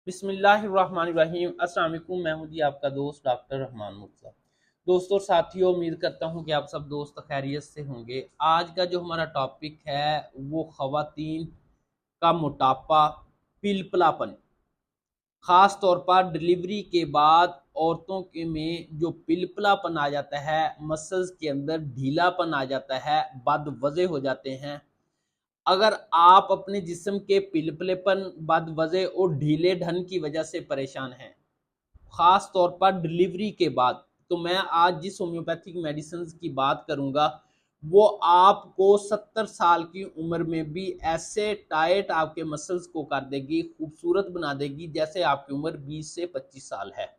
बिस्मिल्लाहिर्रहमानिर्रहीम। अस्सलाम वालेकुम। मैं हूं जी आपका दोस्त डॉक्टर रहमान मुर्तज़ा। दोस्तों और साथियों, उम्मीद करता हूं कि आप सब दोस्त खैरियत से होंगे। आज का जो हमारा टॉपिक है वो ख़वातीन का मोटापा, पिलपलापन। ख़ास तौर पर डिलीवरी के बाद औरतों के में जो पिलपलापन आ जाता है, मसल्स के अंदर ढीलापन आ जाता है, बदवज़े हो जाते हैं। अगर आप अपने जिस्म के पिलपलेपन, बदवज़े और ढीले ढन की वजह से परेशान हैं, ख़ास तौर पर डिलीवरी के बाद, तो मैं आज जिस होम्योपैथिक मेडिसिन्स की बात करूँगा, वो आपको 70 साल की उम्र में भी ऐसे टाइट आपके मसल्स को कर देगी, खूबसूरत बना देगी, जैसे आपकी उम्र 20 से 25 साल है।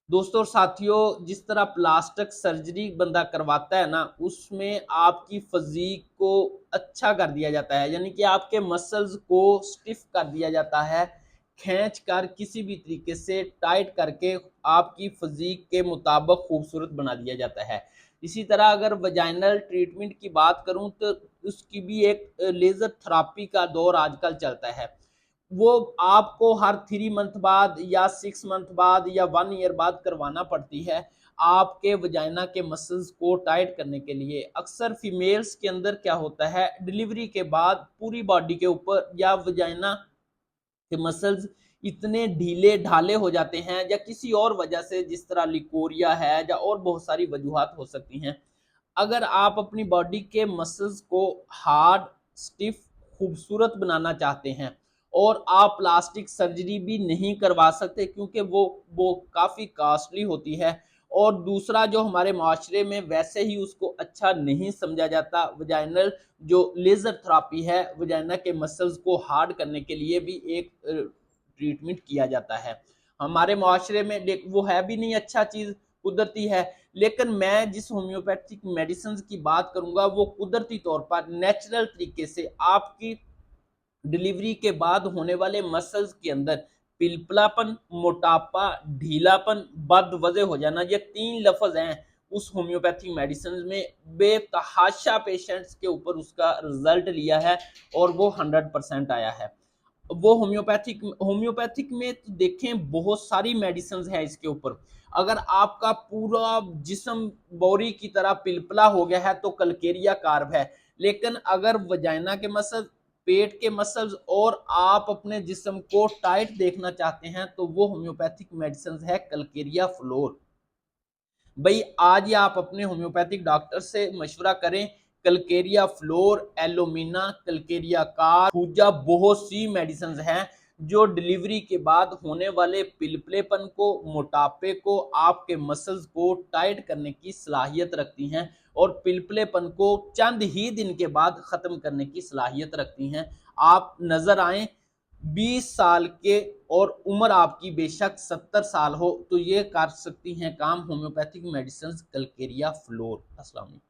दोस्तों और साथियों, जिस तरह प्लास्टिक सर्जरी बंदा करवाता है ना, उसमें आपकी फिज़ीक को अच्छा कर दिया जाता है, यानी कि आपके मसल्स को स्टिफ कर दिया जाता है, खींच कर किसी भी तरीके से टाइट करके आपकी फिज़ीक के मुताबिक खूबसूरत बना दिया जाता है। इसी तरह अगर वजाइनल ट्रीटमेंट की बात करूँ तो उसकी भी एक लेज़र थेरेपी का दौर आजकल चलता है। वो आपको हर 3 मंथ बाद या 6 मंथ बाद या 1 ईयर बाद करवाना पड़ती है, आपके वजाइना के मसल्स को टाइट करने के लिए। अक्सर फीमेल्स के अंदर क्या होता है, डिलीवरी के बाद पूरी बॉडी के ऊपर या वजाइना के मसल्स इतने ढीले ढाले हो जाते हैं या किसी और वजह से, जिस तरह लिकोरिया है या और बहुत सारी वजूहात हो सकती हैं। अगर आप अपनी बॉडी के मसल्स को हार्ड, स्टिफ, खूबसूरत बनाना चाहते हैं और आप प्लास्टिक सर्जरी भी नहीं करवा सकते, क्योंकि वो काफ़ी कॉस्टली होती है। और दूसरा, जो हमारे माशरे में वैसे ही उसको अच्छा नहीं समझा जाता, वजाइनल जो लेज़र थेरेपी है, वजाइना के मसल्स को हार्ड करने के लिए भी एक ट्रीटमेंट किया जाता है। हमारे माशरे में वो है भी नहीं अच्छा चीज़, कुदरती है। लेकिन मैं जिस होम्योपैथिक मेडिसिन की बात करूँगा, वो कुदरती तौर पर नेचुरल तरीके से आपकी डिलीवरी के बाद होने वाले मसल्स के अंदर पिलपलापन, मोटापा, ढीलापन, बदवज़े हो जाना, ये 3 लफ़्ज़ हैं उस होम्योपैथिक मेडिसिन में। बेतहाशा पेशेंट्स के ऊपर उसका रिज़ल्ट लिया है और वो 100% आया है। वो होम्योपैथिक में तो देखें, बहुत सारी मेडिसिन है इसके ऊपर। अगर आपका पूरा जिस्म बोरी की तरह पिलपला हो गया है तो कलकेरिया कार्ब है। लेकिन अगर वजाइना के मसल, पेट के मसल्स और आप अपने जिस्म को टाइट देखना चाहते हैं, तो वो होम्योपैथिक मेडिसिन है कलकेरिया फ्लोर। भाई आज ही आप अपने होम्योपैथिक डॉक्टर से मशवरा करें। Calcarea fluor, alumina, calcarea carb, खूजा, बहुत सी मेडिसिन हैं जो डिलीवरी के बाद होने वाले पिलपलेपन को, मोटापे को, आपके मसल्स को टाइट करने की सलाहियत रखती हैं और पिलपलेपन को चंद ही दिन के बाद ख़त्म करने की सलाहियत रखती हैं। आप नज़र आएँ 20 साल के और उम्र आपकी बेशक 70 साल हो, तो ये कर सकती हैं काम होम्योपैथिक मेडिसिन कलकेरिया फ्लोर। अस्सलाम वालेकुम।